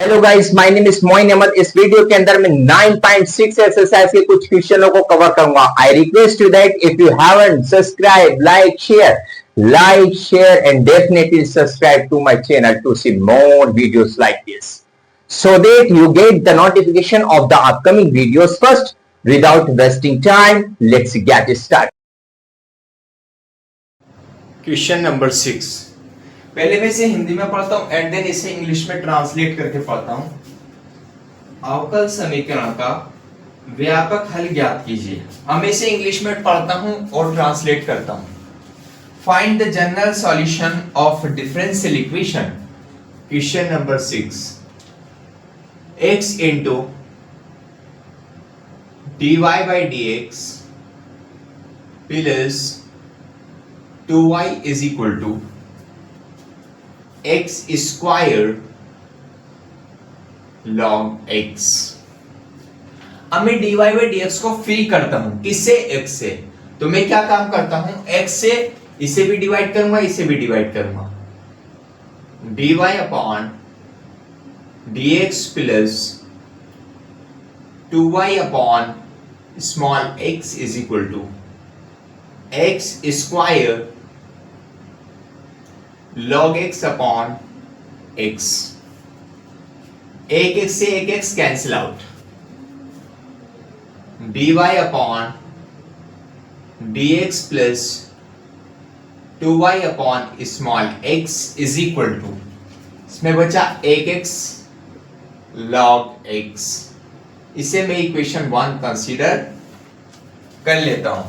Hello guys, my name is Moin Ahmad. इस video के अंदर मैं 9.6 एक्सरसाइज के कुछ क्वेश्चनों को कवर करूंगा। I request you that if you haven't subscribe, like share and definitely subscribe to my channel to see more videos like this so that you get the notification of the upcoming videos first. Without wasting time, let's get started. Question number 6। पहले मैं इसे हिंदी में पढ़ता हूं and then इसे English में translate करके पढ़ता हूं। अवकल समीकरण का व्यापक हल ज्ञात कीजिए। अब मैं इसे इंग्लिश में पढ़ता हूं और ट्रांसलेट करता हूं। Find the general solution of differential equation. Question number 6। x into dy by dx plus 2y is equal to x square log x। अब मैं dy by dx को फ्री करता हूं। किससे? x से। तो मैं क्या काम करता हूं? x से इसे भी डिवाइड करूंगा, इसे भी डिवाइड करूंगा। dy upon dx plus 2y upon small x is equal to x square log x upon x। एक x से एक x cancel out. dy upon dx plus 2y upon small x is equal to, इसमें बचा एक x log x। इसे मैं equation 1 consider कर लेता हूं।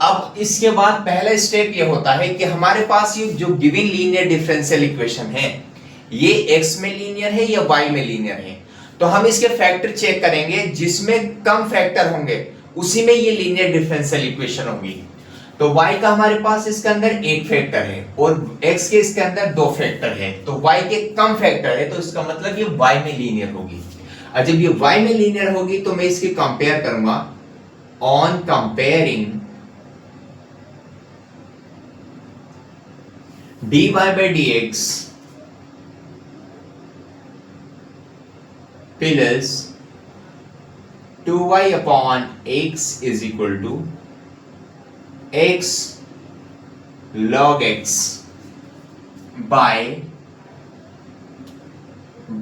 अब इसके बाद पहला स्टेप ये होता है कि हमारे पास ये जो गिवन लीनियर डिफरेंशियल इक्वेशन है ये x में लीनियर है या y में लीनियर है। तो हम इसके फैक्टर चेक करेंगे, जिसमें कम फैक्टर होंगे उसी में ये लीनियर डिफरेंशियल इक्वेशन होगी। तो y का हमारे पास इसके अंदर एक फैक्टर है और x के इसके अंदर दो फैक्टर है। तो y के कम फैक्टर है तो इसका मतलब ये y में लीनियर होगी। और जब ये y में लीनियर होगी तो मैं इसकी कंपेयर करूंगा। On comparing dy by dx plus 2y upon x is equal to x log x by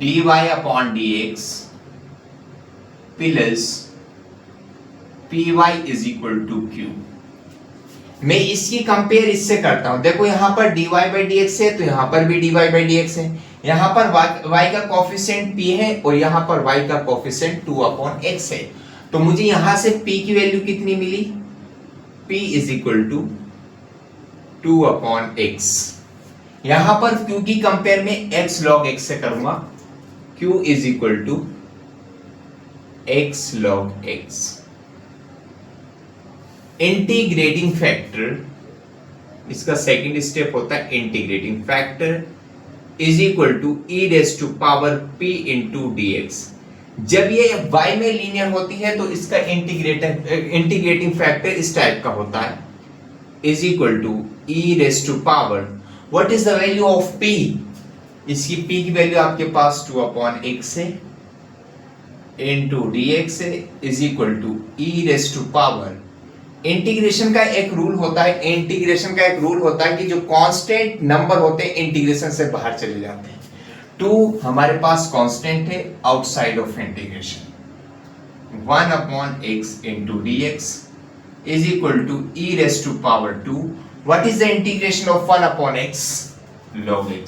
dy upon dx plus py is equal to q। मैं इसकी कंपेयर इससे करता हूं। देखो यहां पर dy by dx है तो यहां पर भी dy by dx है। यहां पर y का कोफिशिएंट p है और यहां पर y का कोफिशिएंट 2 upon x है। तो मुझे यहां से p की वैल्यू कितनी मिली? p is equal to 2 upon x। यहां पर q की कंपेयर में x log x से करूंगा। q is equal to x log x। Integrating factor, इसका सेकंड स्टेप होता है integrating factor is equal to e raise to power p into dx। जब ये y में लीनियर होती है तो इसका इंटीग्रेटिंग फैक्टर इस टाइप का होता है, is equal to e raise to power, what is the value of p? इसकी p की वैल्यू आपके पास 2 अपॉन x है इंटू dx है, is equal to e raise to power. Integration का एक रूल होता है, कि जो कांस्टेंट नंबर होते हैं इंटीग्रेशन से बाहर चले जाते हैं। 2 हमारे पास कांस्टेंट है outside of integration. 1 upon x into dx is equal to e raise to power 2। What is the integration of 1 upon x? log x।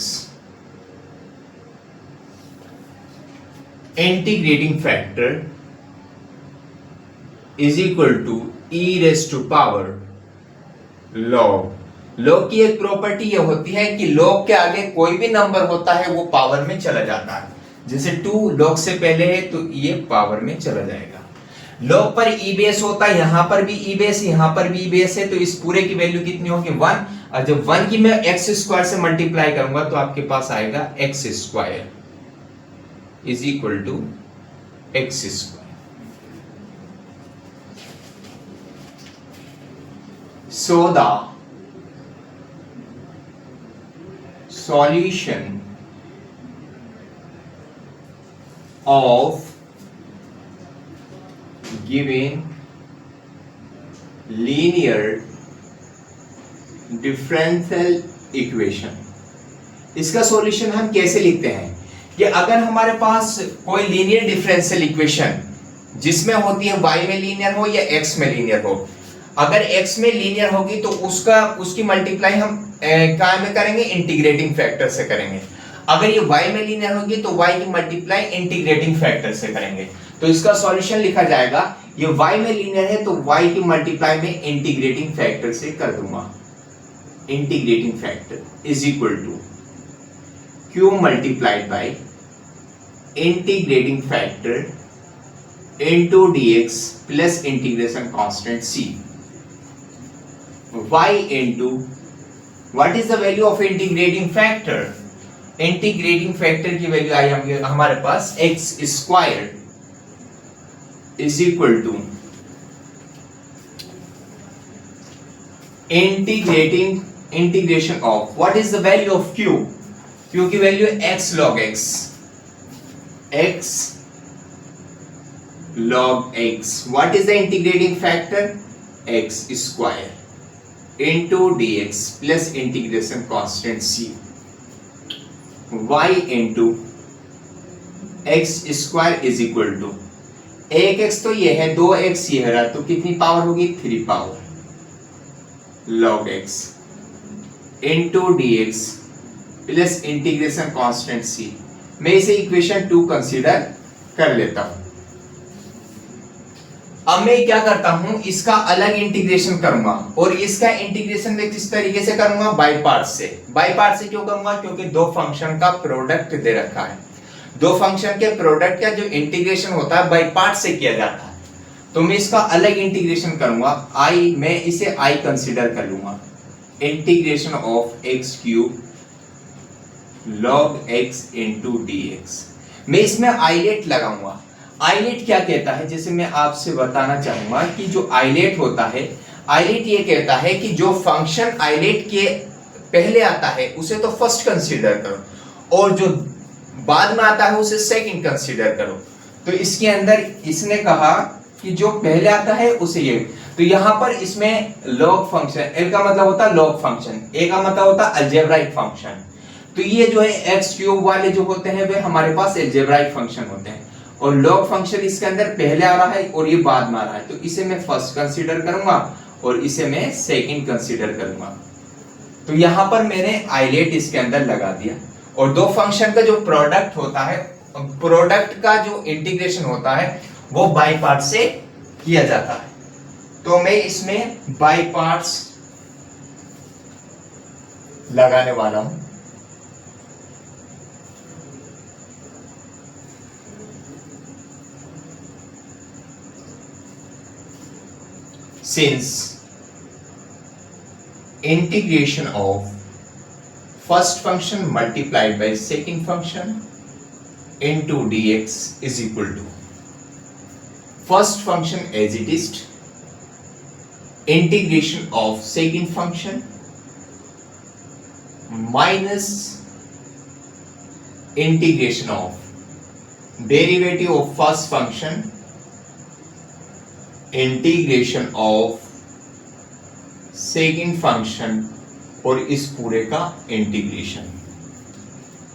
Integrating factor is equal to e raise to power log। log की एक property ये होती है कि log के आगे कोई भी नंबर होता है वो पावर में चला जाता है। जैसे 2 log से पहले है तो ये पावर में चला जाएगा। log पर e बेस होता है, यहां पर भी e बेस, यहां पर भी e बेस है, तो इस पूरे की वैल्यू कितनी होगी? 1। और जब 1 की मैं x स्क्वायर से मल्टीप्लाई करूंगा तो आपके पास आएगा x square is equal to x square. So the solution of given linear differential equation। इसका सॉल्यूशन हम कैसे लिखते हैं कि अगर हमारे पास कोई लीनियर डिफरेंशियल इक्वेशन जिसमें होती है y में लीनियर हो या x में लीनियर हो, अगर x में लीनियर होगी तो उसकी मल्टीप्लाई हम क्या में करेंगे, इंटीग्रेटिंग फैक्टर से करेंगे। अगर ये y में लीनियर होगी तो y की मल्टीप्लाई इंटीग्रेटिंग फैक्टर से करेंगे। तो इसका सॉल्यूशन लिखा जाएगा, ये y में लीनियर है तो y की मल्टीप्लाई में इंटीग्रेटिंग फैक्टर से कर दूंगा। Integrating factor is equal to q multiplied by integrating factor into dx plus integration constant c y into what is the value of integrating factor। Integrating factor की value आई हमारे पास x square is equal to integration of what is the value of q की value x log x log x। what is the integrating factor, x square into dx plus integration constant c y into x square is equal to एक x तो ये है, 2x ये है, तो कितनी power होगी, 3 power log x into dx plus integration constant c। मैं इसे इक्वेशन 2 कंसीडर कर लेता हूं। अब मैं क्या करता हूं, इसका अलग इंटीग्रेशन करूंगा और इसका इंटीग्रेशन में किस तरीके से करूंगा, बाय पार्ट से। बाय पार्ट से क्यों करूंगा, क्योंकि दो फंक्शन का प्रोडक्ट दे रखा है। दो फंक्शन के प्रोडक्ट का जो इंटीग्रेशन होता है बाय पार्ट से किया जाता है। तो मैं इसका अलग इंटीग्रेशन करूंगा, मैं इसे i कंसीडर कर लूंगा। Integration of x cube log x into dx। मैं इसमें आइलेट लगाऊंगा। आइलेट क्या कहता है, जैसे मैं आपसे बताना चाहूंगा कि जो आइलेट होता है, आइलेट ये कहता है कि जो फंक्शन आइलेट के पहले आता है उसे तो फर्स्ट कंसीडर करो और जो बाद में आता है उसे सेकंड कंसीडर करो। तो इसके अंदर इसने कहा कि जो पहले आता है उसे ये, तो यहां पर इसमें लॉग फंक्शन, l का मतलब होता है लॉग फंक्शन, a का मतलब होता है अलजेब्राइक फंक्शन। तो ये जो है x क्यूब वाले जो होते हैं वे हमारे पास अलजेब्राइक फंक्शन होते हैं और लॉग फंक्शन इसके अंदर पहले आ रहा है और ये बाद में आ रहा है। तो इसे मैं फर्स्ट कंसीडर करूंगा और इसे मैं सेकंड कंसीडर करूंगा। तो यहां पर मैंने आइलेट इसके अंदर लगा दिया और दो फंक्शन का जो प्रोडक्ट होता है, प्रोडक्ट का जो इंटीग्रेशन होता है वो बाय पार्ट से किया जाता है। तो मैं इसमें बाय पार्ट्स लगाने वाला हूं। Since integration of first function multiplied by second function into dx is equal to first function as it is, integration of second function minus integration of derivative of first function integration of second function और इस पूरे का integration.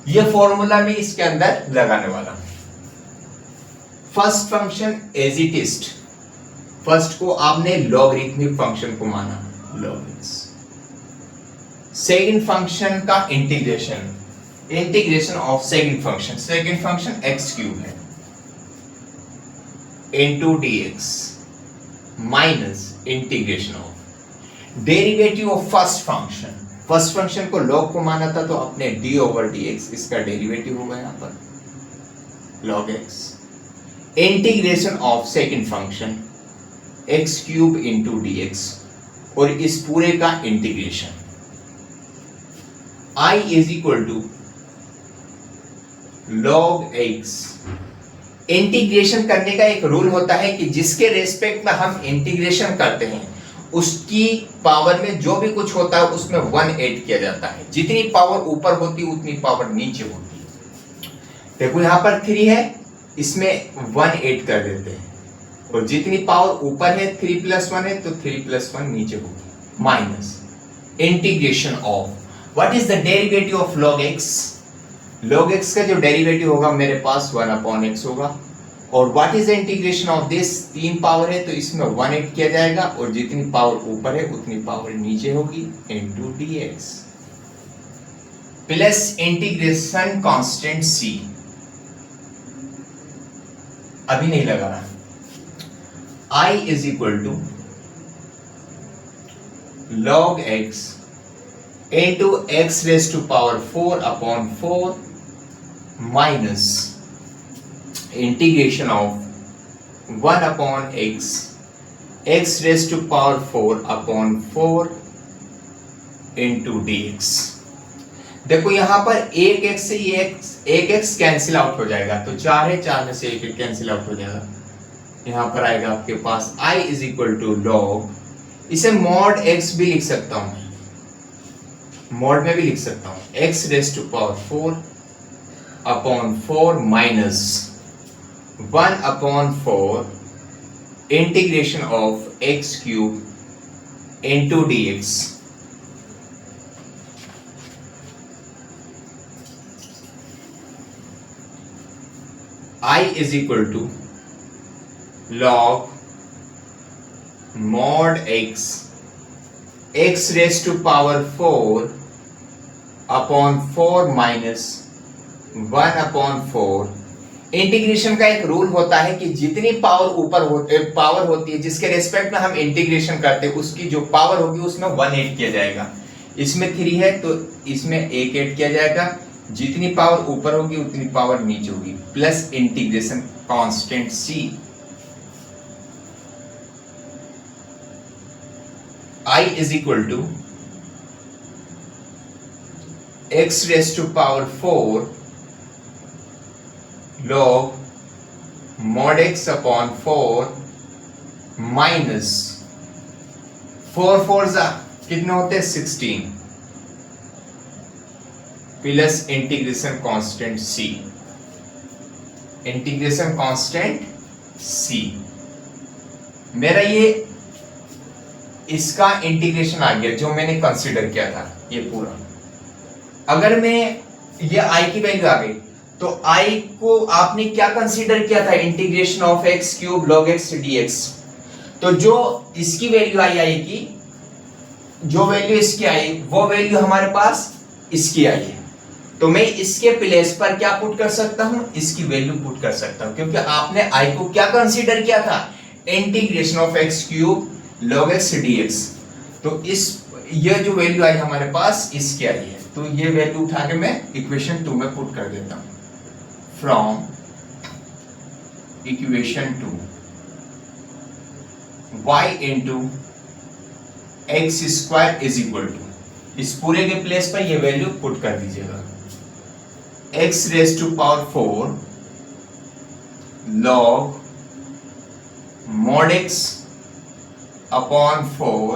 ये formula में इसके अंदर लगाने वाला हूं। First function as it is, first को आपने लॉगरिथमिक फंक्शन को माना log x। सेकंड फंक्शन का integration, integration of second function, second function x cube है into dx minus integration of derivative of first function. First function को log को माना था तो अपने d ओवर dx, इसका डेरिवेटिव होगा यहां पर log x, integration of second function x cube into dx और इस पूरे का integration. I is equal to log x। Integration करने का एक रूल होता है कि जिसके रेस्पेक्ट में हम इंटीग्रेशन करते हैं उसकी पावर में जो भी कुछ होता है उसमें 1 ऐड किया जाता है। जितनी पावर ऊपर होती है उतनी पावर नीचे होती है। देखो यहां पर 3 है इसमें 1 ऐड कर देते हैं, और जितनी पावर ऊपर है 3 + 1 है तो 3 + 1 नीचे होगी, minus integration of what is the derivative of log x। log x का जो डेरिवेटिव होगा मेरे पास 1/x होगा, और what is the integration of this, 3 power है तो इसमें 1 ऐड किया जाएगा, और जितनी पावर ऊपर है उतनी पावर नीचे होगी, into dx plus integration constant c। अभी नहीं लगा रहा, I is equal to log x into x raised to power 4/4 minus integration of 1/x x raised to power 4/4 into dx। देखो यहां पर एक x से एक x कैंसिल आउट हो जाएगा, तो 4 है, 4 में से एक कैंसिल आउट हो जाएगा, यहां पर आएगा आपके पास I is equal to log, इसे मॉड x भी लिख सकता हूं, मॉड में भी लिख सकता हूं, x raise to power 4/4 minus 1/4 integration of x³ into dx। I is equal to log mod x raised to power 4/4 minus 1/4। Integration का एक रूल होता है कि जितनी पावर होती है जिसके रेस्पेक्ट में हम इंटीग्रेशन करते हैं उसकी जो पावर होगी उसमें 1 ऐड किया जाएगा। इसमें 3 है तो इसमें 1 ऐड किया जाएगा, जितनी पावर ऊपर होगी उतनी पावर नीचे होगी, plus integration constant c। I is equal to x raised to power 4 log mod x/4 minus 4 4 कितने होते हैं 16 plus integration constant c, integration constant c। मेरा ये इसका इंटीग्रेशन आ गया जो मैंने कंसीडर किया था ये पूरा। अगर मैं ये i की वैल्यू आ गई तो i को आपने क्या कंसीडर किया था, integration of x³ log x dx। तो जो इसकी वैल्यू आई आएगी, जो वैल्यू इसकी आई वो वैल्यू हमारे पास इसकी आई है, तो मैं इसके प्लेस पर क्या पुट कर सकता हूं, इसकी वैल्यू पुट कर सकता हूं, क्योंकि आपने i को क्या कंसीडर किया था, integration of x³ log x dx। तो इस ये जो वैल्यू आई हमारे पास इसकी आई है, तो ये वैल्यू उठा के मैं इक्वेशन 2 में पुट कर देता हूं। From equation 2 y into x² is equal to, इस पूरे के प्लेस पर ये वैल्यू पुट कर दीजिएगा, x raise to power 4 log mod x/4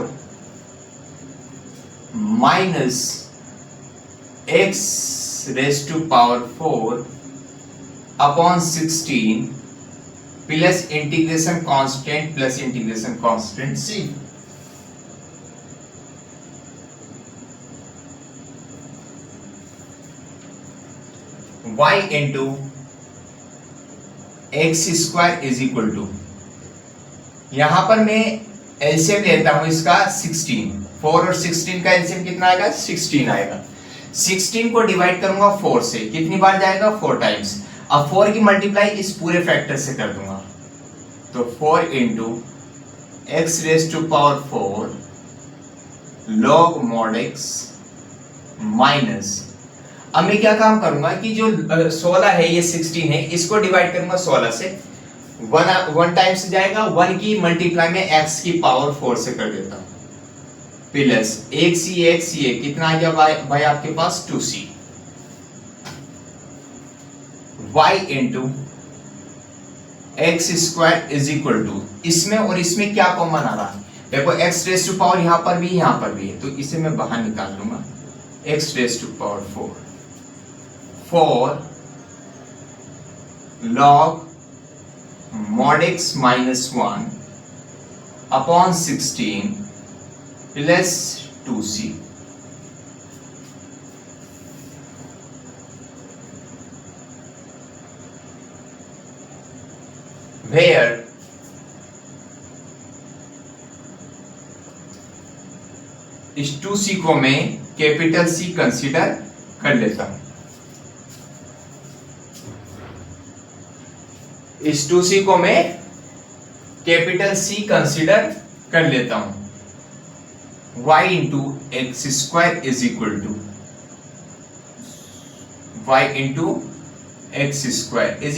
minus x raise to power 4/16 plus integration constant plus integration constant c। y into x² is equal to, यहां पर मैं एलसीएम लेता हूं इसका 16, 4 और 16 का एलसीएम कितना आएगा 16 आएगा। 16 को डिवाइड करूंगा 4 से, कितनी बार जाएगा 4 टाइम्स। अब 4 की मल्टीप्लाई इस पूरे फैक्टर से कर दूंगा, तो 4 into x raise to power 4 log mod x minus, अब मैं क्या काम करूंगा कि जो 16 है ये 16 है, इसको डिवाइड करूंगा 16 से, 1 टाइम से जाएगा, 1 की मल्टीप्लाई में x की पावर 4 से कर देता हूं, प्लस 1c कितना आ गया भाई आपके पास 2c। y into x² is equal to, इसमें और इसमें क्या कॉमन आ रहा है, देखो x रेज टू पावर यहां पर भी है, तो इसे मैं बाहर निकाल लूंगा, x raise to power 4 log mod x minus 1 upon 16 plus 2c. Where इस 2c को मैं कैपिटल C कंसीडर कर लेता हूं। इस 2c को मैं कैपिटल C कंसीडर कर लेता हूं। y into x square is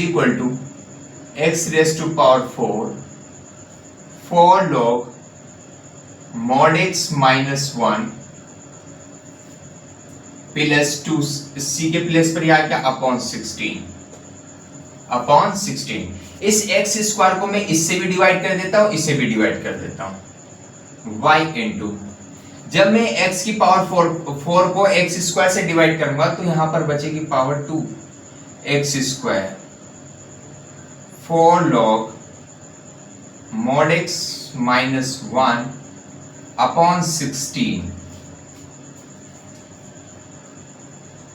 equal to x raised to power 4 log mod x minus 1 plus 2 c के प्लेस पर यहां क्या अपॉन 16 इस x स्क्वायर को मैं इससे भी डिवाइड कर देता हूं, इससे भी डिवाइड कर देता हूं। y इंटू जब मैं x की पावर 4 को x स्क्वायर से डिवाइड करूंगा तो यहां पर बचेगी power 2 x square 4 log mod x minus 1 upon 16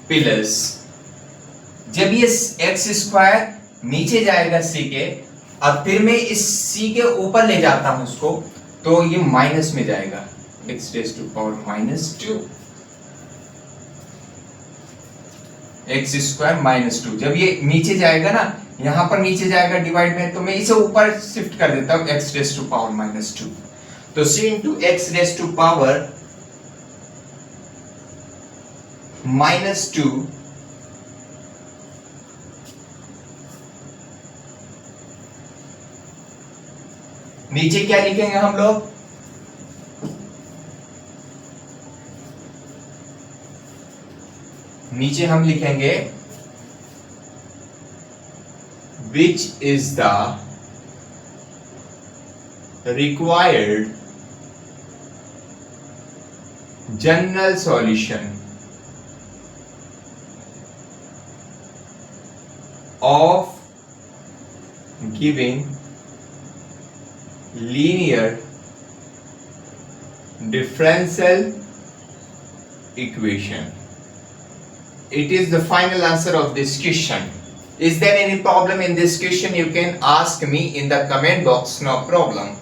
plus जब ये x स्क्वायर नीचे जाएगा c के, अब फिर मैं इस c के ऊपर ले जाता हूं उसको, तो ये माइनस में जाएगा x raised to power minus 2 x square minus 2। जब ये नीचे जाएगा ना, यहां पर नीचे जाएगा डिवाइड में, तो मैं इसे ऊपर शिफ्ट कर देता हूं x raised to power minus 2। तो c into x raised to power minus 2 नीचे क्या लिखेंगे हम लोग? नीचे हम लिखेंगे which is the required general solution of giving linear differential equation. It is the final answer of this question. Is there any problem in this question? You can ask me in the comment box, no problem.